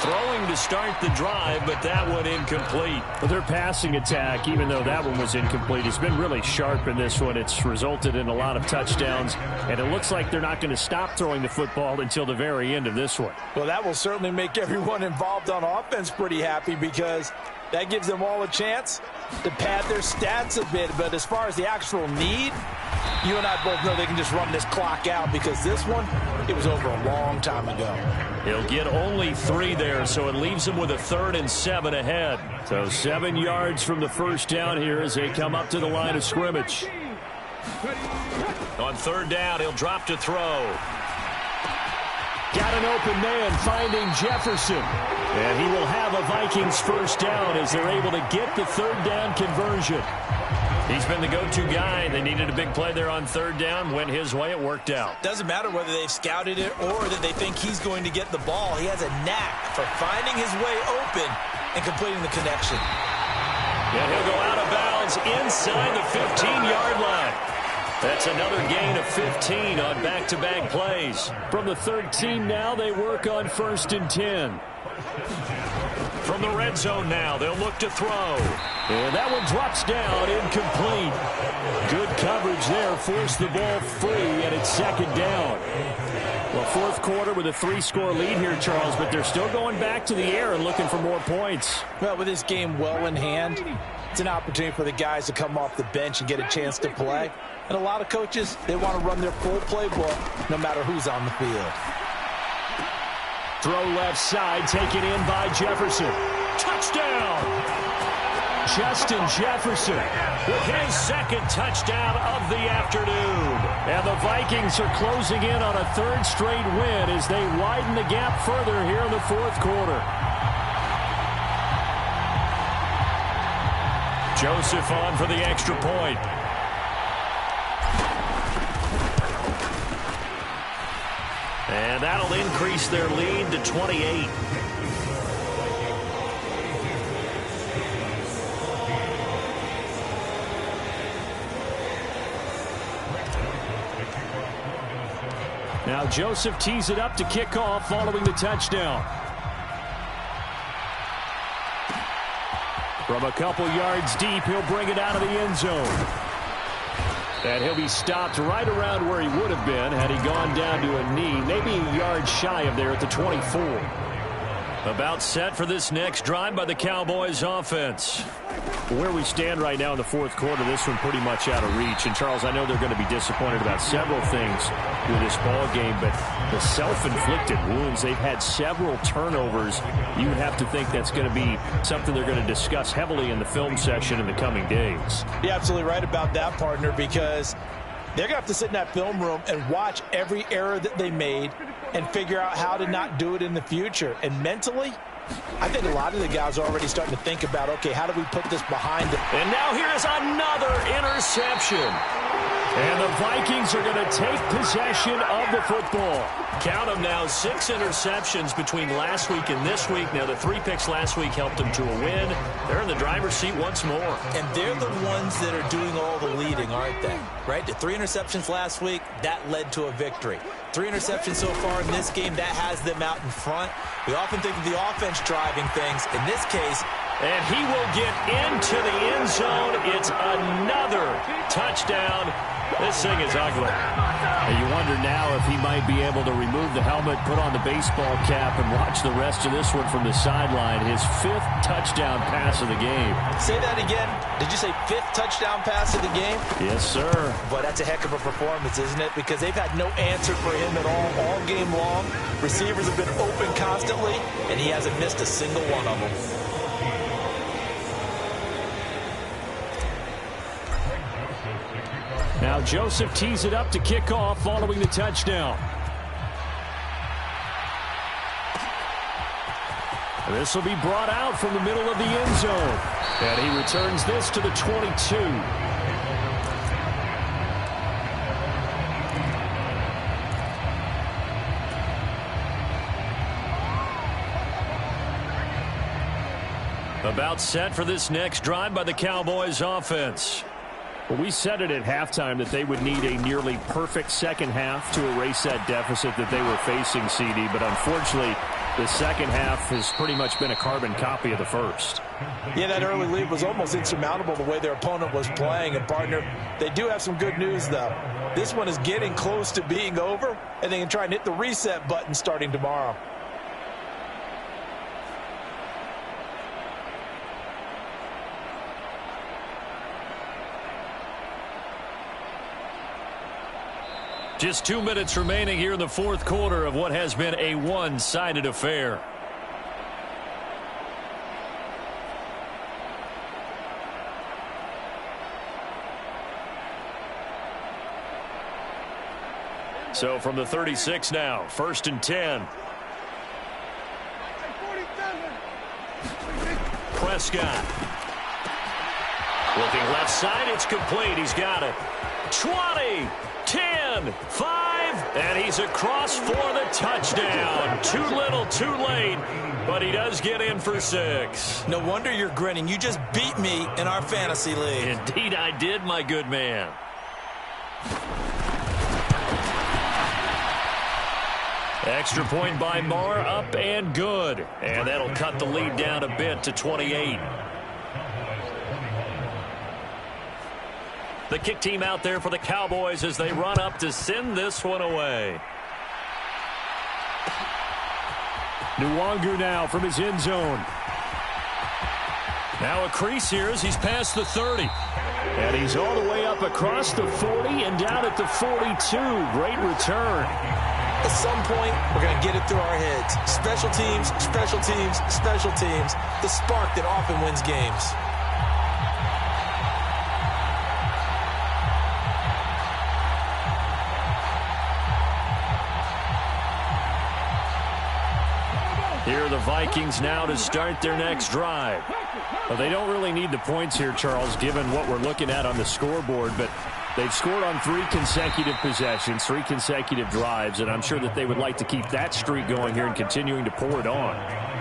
Throwing to start the drive, but that one incomplete. But their passing attack, even though that one was incomplete, has been really sharp in this one. It's resulted in a lot of touchdowns, and it looks like they're not going to stop throwing the football until the very end of this one. Well, that will certainly make everyone involved on offense pretty happy because That gives them all a chance to pad their stats a bit. But as far as the actual need, you and I both know they can just run this clock out, because this one, it was over a long time ago. He'll get only 3 there, so it leaves him with a 3rd and 7 ahead. So 7 yards from the first down here as they come up to the line of scrimmage. On 3rd down, he'll drop to throw. Got an open man finding Jefferson. And he will have a Vikings first down as they're able to get the 3rd down conversion. He's been the go-to guy. They needed a big play there on 3rd down. Went his way. It worked out. Doesn't matter whether they've scouted it or that they think he's going to get the ball. He has a knack for finding his way open and completing the connection. And he'll go out of bounds inside the 15-yard line. That's another gain of 15 on back-to-back plays. From the 13 now, they work on 1st and 10. From the red zone now, they'll look to throw. And that one drops down, incomplete. Good coverage there, forced the ball free, and it's 2nd down. Well, 4th quarter with a 3-score lead here, Charles, but they're still going back to the air and looking for more points. Well, with this game well in hand, it's an opportunity for the guys to come off the bench and get a chance to play. And a lot of coaches, they want to run their full playbook no matter who's on the field. Throw left side, taken in by Jefferson. Touchdown! Justin Jefferson with his 2nd touchdown of the afternoon. And the Vikings are closing in on a 3rd straight win as they widen the gap further here in the 4th quarter. Joseph on for the extra point. And that'll increase their lead to 28. Now Joseph tees it up to kick off following the touchdown. From a couple yards deep, he'll bring it out of the end zone. And he'll be stopped right around where he would have been had he gone down to a knee, maybe a yard shy of there at the 24. About set for this next drive by the Cowboys offense. Where we stand right now in the 4th quarter, this one pretty much out of reach. And, Charles, I know they're going to be disappointed about several things with this ball game, but the self-inflicted wounds, they've had several turnovers. You would have to think that's going to be something they're going to discuss heavily in the film session in the coming days. You're absolutely right about that, partner, because they're going to have to sit in that film room and watch every error that they made and figure out how to not do it in the future. And mentally, I think a lot of the guys are already starting to think about, okay, how do we put this behind them? And now here is another interception. And the Vikings are going to take possession of the football. Count them now, 6 interceptions between last week and this week. Now, the 3 picks last week helped them to a win. They're in the driver's seat once more. And they're the ones that are doing all the leading, aren't they? Right? The 3 interceptions last week, that led to a victory. 3 interceptions so far in this game, that has them out in front. We often think of the offense driving things. In this case, and he will get into the end zone. It's another touchdown. This thing is ugly. And you wonder now if he might be able to remove the helmet, put on the baseball cap, and watch the rest of this one from the sideline. His 5th touchdown pass of the game. Say that again. Did you say 5th touchdown pass of the game? Yes, sir. But that's a heck of a performance, isn't it? Because they've had no answer for him at all game long. Receivers have been open constantly, and he hasn't missed a single one of them. Now Joseph tees it up to kick off following the touchdown. This will be brought out from the middle of the end zone. And he returns this to the 22. About set for this next drive by the Cowboys offense. Well, we said it at halftime that they would need a nearly perfect second half to erase that deficit that they were facing, CD. But unfortunately, the second half has pretty much been a carbon copy of the first. Yeah, that early lead was almost insurmountable the way their opponent was playing. And, partner, they do have some good news, though. This one is getting close to being over, and they can try and hit the reset button starting tomorrow. Just 2 minutes remaining here in the fourth quarter of what has been a one-sided affair. So from the 36 now, 1st and 10. Prescott. Looking left side, it's complete. He's got it. 20, 10, 5, and he's across for the touchdown. Too little, too late, but he does get in for 6. No wonder you're grinning. You just beat me in our fantasy league. Indeed I did, my good man. Extra point by Marr, up and good. And that'll cut the lead down a bit to 28. The kick team out there for the Cowboys as they run up to send this one away. Nwangu now from his end zone. Now a crease here as he's past the 30. And he's all the way up across the 40 and down at the 42. Great return. At some point, we're going to get it through our heads. Special teams, special teams, special teams. The spark that often wins games. Here are the Vikings now to start their next drive. Well, they don't really need the points here, Charles, given what we're looking at on the scoreboard, but they've scored on 3 consecutive possessions, 3 consecutive drives, and I'm sure that they would like to keep that streak going here and continuing to pour it on.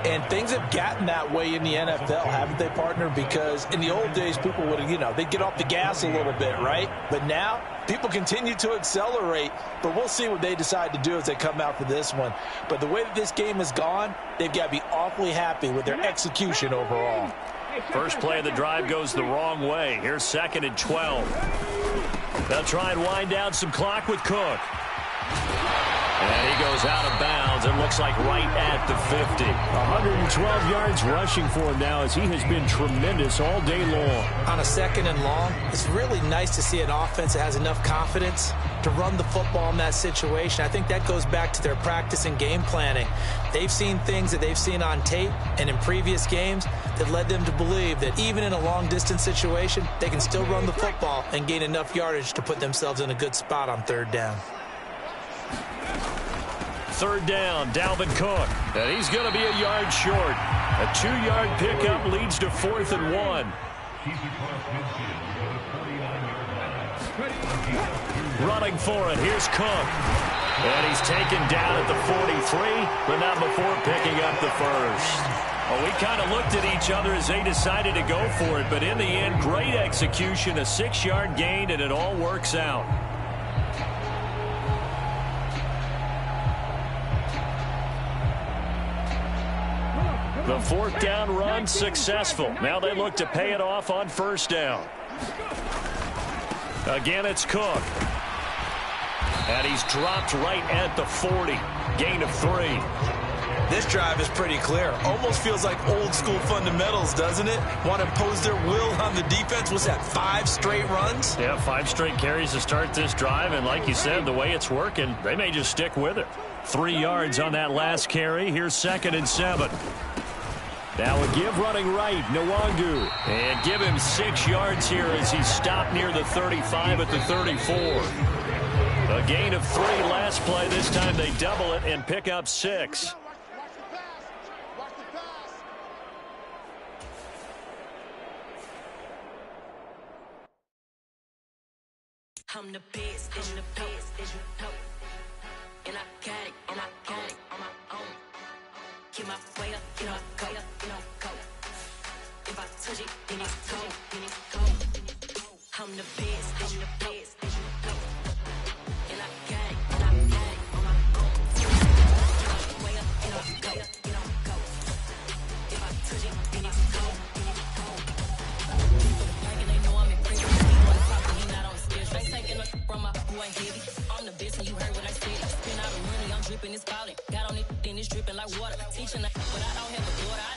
And things have gotten that way in the NFL, haven't they, partner? Because in the old days, people would, they'd get off the gas a little bit, right? But now, people continue to accelerate, but we'll see what they decide to do as they come out for this one. But the way that this game has gone, they've got to be awfully happy with their execution overall. First play of the drive goes the wrong way. Here's 2nd and 12. They'll try and wind down some clock with Cook. And he goes out of bounds. It looks like right at the 50. 112 yards rushing for him now as he has been tremendous all day long. On a 2nd and long, it's really nice to see an offense that has enough confidence to run the football in that situation. I think that goes back to their practice and game planning. They've seen things that they've seen on tape and in previous games that led them to believe that even in a long-distance situation, they can still run the football and gain enough yardage to put themselves in a good spot on 3rd down. 3rd down, Dalvin Cook. And he's going to be a yard short. A 2-yard pickup leads to 4th and 1. Running for it, here's Cook. And he's taken down at the 43, but not before picking up the first. Well, we kind of looked at each other as they decided to go for it, but in the end, great execution, a 6-yard gain, and it all works out. The 4th down run successful. Now they look to pay it off on 1st down. Again, it's Cook. And he's dropped right at the 40. Gain of 3. This drive is pretty clear. Almost feels like old school fundamentals, doesn't it? Want to impose their will on the defense. Was that 5 straight runs? Yeah, 5 straight carries to start this drive. And like you said, the way it's working, they may just stick with it. 3 yards on that last carry. Here's 2nd and 7. Now a give running right, Nwangu. And give him 6 yards here as he's stopped near the 35 at the 34. A gain of 3 last play. This time they double it and pick up 6. I'm the best, I'm the best, as you know. And I got it, and I got it on my own. Get my way up, you know, go, you know, go. If I touch it, then it's cold, then it's cold. I'm the best, I'm the best, as you know. And I got it, and I got it on my own. Get my way up, you know, go, you know, go. If I touch it, then it's cold, then it's cold. Like and they know I'm in prison. He wasn't popping, he not on the stairs. Straight taking a from my boy heavy. I'm the best, and you heard what I said. Spin out of money, I'm dripping, it's falling. Got on it, then it's dripping like water. Teaching, but I don't have a daughter.